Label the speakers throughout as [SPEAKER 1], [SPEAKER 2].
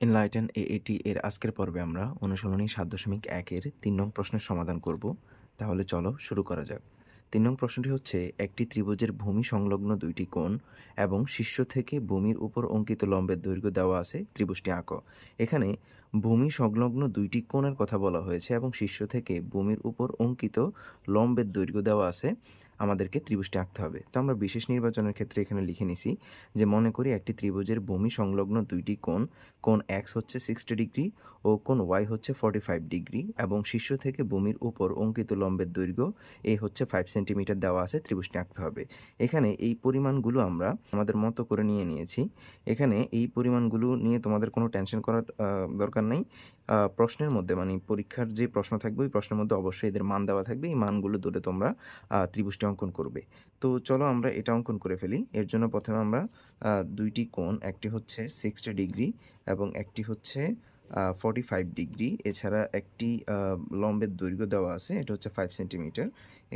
[SPEAKER 1] Enlighten এএটি এর আজকের পর্বে আমরা অনুশীলনী ৭.১-এর ৩ নং প্রশ্নের সমাধান করব। তাহলে চলো শুরু করা যাক। ৩ নং প্রশ্নটি হচ্ছে, একটি ত্রিভুজের ভূমি সংলগ্ন দুইটি কোণ এবং শীর্ষ থেকে ভূমির উপর অঙ্কিত লম্বের দৈর্ঘ্য দেওয়া আছে, ত্রিভুজটি আঁকো। এখানে ভূমি সংলগ্ন দুইটি কোণের কথা বলা হয়েছে এবং শীর্ষ থেকে ভূমির উপর অঙ্কিত লম্বের দৈর্ঘ্য দেওয়া আছে, আমাদেরকে ত্রিভুজটি আঁকতে হবে। তো আমরা বিশেষ নির্বাচনের ক্ষেত্রে এখানে লিখে নিছি যে মনে করি একটি ত্রিভুজের ভূমি সংলগ্ন দুইটি কোণ, কোণ এক্স হচ্ছে 60 ডিগ্রি ও কোণ ওয়াই হচ্ছে 45 ডিগ্রি এবং শীর্ষ থেকে ভূমির উপর অঙ্কিত লম্বের দৈর্ঘ্য এ হচ্ছে 5 সেন্টিমিটার দেওয়া আছে, ত্রিভুজটি আঁকতে হবে। এখানে এই পরিমাণগুলো আমরা আমাদের মতো করে নিয়েছি। এখানে এই পরিমাণগুলো নিয়ে তোমাদের কোনো টেনশন করার দরকার নেই। প্রশ্নের মধ্যে মানে পরীক্ষার যে প্রশ্ন থাকবে ওই প্রশ্নের মধ্যে অবশ্যই এদের মান দেওয়া থাকবে, এই মানগুলো ধরে তোমরা ত্রিভুজটি অঙ্কন করবে। তো চলো আমরা এটা অঙ্কন করে ফেলি। এর জন্য প্রথমে আমরা দুইটি কোণ, একটি হচ্ছে 60 ডিগ্রি এবং একটি হচ্ছে 45 ডিগ্রি, এছাড়া একটি লম্বের দৈর্ঘ্য দেওয়া আছে, এটা হচ্ছে 5 সেন্টিমিটার।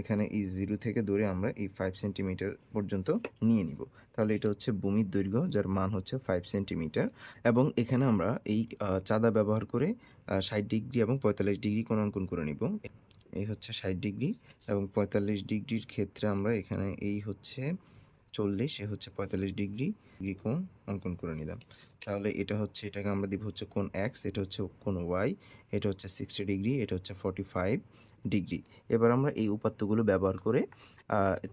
[SPEAKER 1] এখানে এই 0 থেকে ধরে আমরা এই 5 সেন্টিমিটার পর্যন্ত নিয়ে নিব। তাহলে এটা হচ্ছে ভূমির দৈর্ঘ্য, যার মান হচ্ছে 5 সেন্টিমিটার। এবং এখানে আমরা এই চাঁদা ব্যবহার করে 60 ডিগ্রি এবং 45 ডিগ্রি কোণ অঙ্কন করে নিব। এই হচ্ছে 60 ডিগ্রি এবং 45 ডিগ্রির ক্ষেত্রে আমরা এখানে এই হচ্ছে 40, এ হচ্ছে 45 ডিগ্রি কোণ অঙ্কন করে নিলাম। তাহলে এটা হচ্ছে, এটাকে আমরা দিব হচ্ছে কোণ এক্স, এটা হচ্ছে কোণ ওয়াই, এটা হচ্ছে 60 ডিগ্রি, এটা হচ্ছে 45 ডিগ্রি। এবার আমরা এই উপাত্তগুলো ব্যবহার করে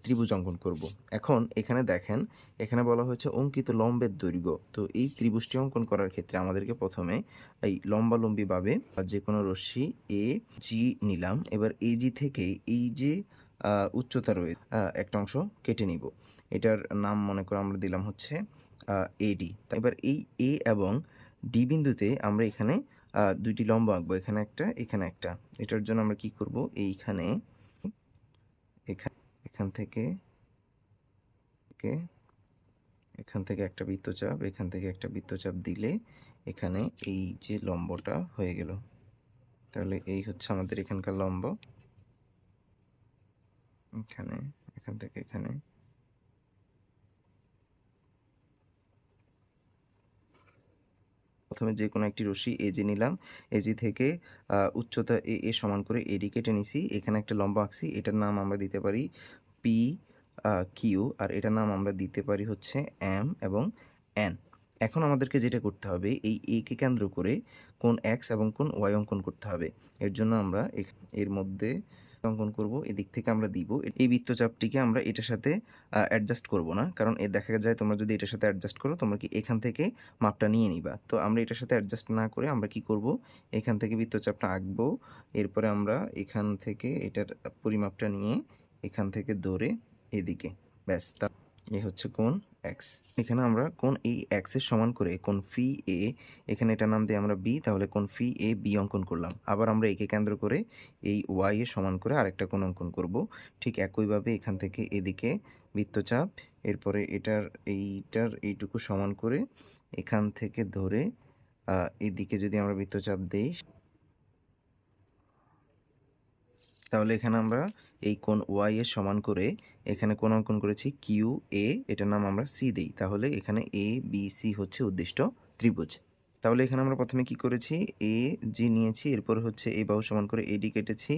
[SPEAKER 1] ত্রিভুজ অঙ্কন করব। এখন এখানে দেখেন, এখানে বলা হয়েছে অঙ্কিত লম্বের দৈর্ঘ্য। তো এই ত্রিভুজটি অঙ্কন করার ক্ষেত্রে আমাদেরকে প্রথমে এই লম্বালম্বিভাবে যে কোনো রশ্মি এ জি নিলাম। এবার এই জি থেকে এই যে উচ্চতা রয়েছে একটা অংশ কেটে নিব। এটার নাম মনে করে আমরা দিলাম হচ্ছে এডি। এবার এই এ এবং ডি বিন্দুতে আমরা এখানে দুইটি লম্ব আঁকবো, এখানে একটা, এখানে একটা। এটার জন্য আমরা কি করব, এইখানে এখান থেকে এখান থেকে একটা বৃত্তচাপ, এখান থেকে একটা বৃত্তচাপ দিলে এখানে এই যে লম্বটা হয়ে গেল। তাহলে এই হচ্ছে আমাদের এখানকার লম্ব। এখানে, এখান থেকে এখানে, প্রথমে যে কোনো একটি রশ্মি এজি নিলাম, এজি থেকে উচ্চতা এ সমান করে এডি কেটে নিছি। এখানে একটা লম্ব আঁকছি, এটার নাম আমরা দিতে পারি পি কিউ, আর এটার নাম আমরা দিতে পারি হচ্ছে এম এবং এন। এখন আমাদেরকে যেটা করতে হবে, এই এ কে কেন্দ্র করে কোণ এক্স এবং কোণ ওয়াই অঙ্কন করতে হবে। এর জন্য আমরা এর মধ্যে অঙ্কন করব, এদিক থেকে আমরা দিব। এই বৃত্তচাপটিকে আমরা এটার সাথে অ্যাডজাস্ট করব না, কারণ এর দেখা যায় তোমরা যদি এটার সাথে অ্যাডজাস্ট করো, তোমরা কি এখান থেকে মাপটা নিয়ে নিবা। তো আমরা এটার সাথে অ্যাডজাস্ট না করে আমরা কি করব, এখান থেকে বৃত্তচাপটা আঁকবো। এরপরে আমরা এখান থেকে এটার পরিমাপটা নিয়ে এখান থেকে ধরে এদিকে, ব্যাস। তা এই হচ্ছে কোণ এক্স। এখানে আমরা কোণ এই এক্সের সমান করে কোণ ফি এ, এখানে এটা নাম দিয়ে আমরা বি, তাহলে কোণ ফি এ বি অঙ্কন করলাম। আবার আমরা একে কেন্দ্র করে এই ওয়াই এর সমান করে আরেকটা কোণ অঙ্কন করব। ঠিক একইভাবে এখান থেকে এদিকে বৃত্তচাপ, এরপরে এইটার এইটুকু সমান করে এখান থেকে ধরে এদিকে যদি আমরা বৃত্তচাপ দেই, তাহলে এখানে আমরা এই কোণ ওয়াই এর সমান করে এখানে কোণ অঙ্কন করেছি কিউ এ, এটার নাম আমরা সি দেই। তাহলে এখানে এ বি সি হচ্ছে উদ্দিষ্ট ত্রিভুজ। তাহলে এখানে আমরা প্রথমে কি করেছি, এ জি নিয়েছি, এরপর হচ্ছে এই বাহু সমান করে এডি কেটেছি।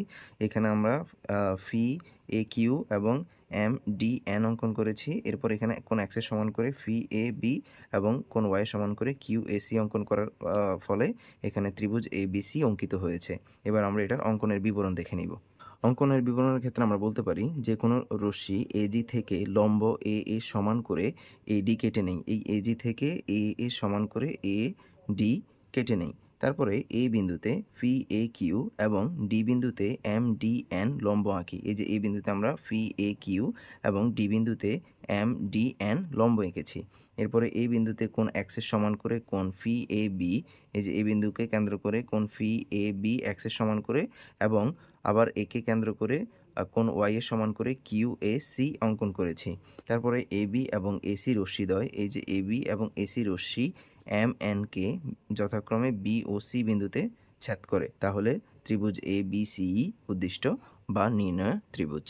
[SPEAKER 1] এখানে আমরা ফি এ কিউ এবং এম ডি এন অঙ্কন করেছি। এরপর এখানে কোণ এক্সের সমান করে ফি এ বি এবং কোণ ওয়াই সমান করে কিউ এ সি অঙ্কন করার ফলে এখানে ত্রিভুজ এ বি সি অঙ্কিত হয়েছে। এবার আমরা এটার অঙ্কনের বিবরণ দেখে নিব। অঙ্কনের বিবরণের ক্ষেত্রে আমরা বলতে পারি যে কোনো রশ্মি এজি থেকে লম্ব এ সমান করে এডি কেটে নেই। এই এজি থেকে এ সমান করে এ ডি কেটে নেই। তারপরে এ বিন্দুতে ফি এ কিউ এবং ডি বিন্দুতে এম ডি এন লম্ব আঁকি। এই যে এই বিন্দুতে আমরা ফি এ কিউ এবং ডি বিন্দুতে এম ডি এন লম্ব এঁকেছি। এরপরে এই বিন্দুতে কোণ এক্সের সমান করে কোণ ফি এ বি, এই যে এই বিন্দুকে কেন্দ্র করে কোণ ফি এ বি এক্সের সমান করে, এবং আবার একে কেন্দ্র করে কোণ ওয়াই এর সমান করে কিউ এ সি অঙ্কন করেছি। তারপরে এ বি এবং এসি রশ্মিদ্বয়, এই যে এ বি এবং এসি রশ্মি এম এন কে যথাক্রমে বি ও সি বিন্দুতে ছেদ করে। তাহলে ত্রিভুজ এ বি সি উদ্দিষ্ট বা নির্ণয় ত্রিভুজ।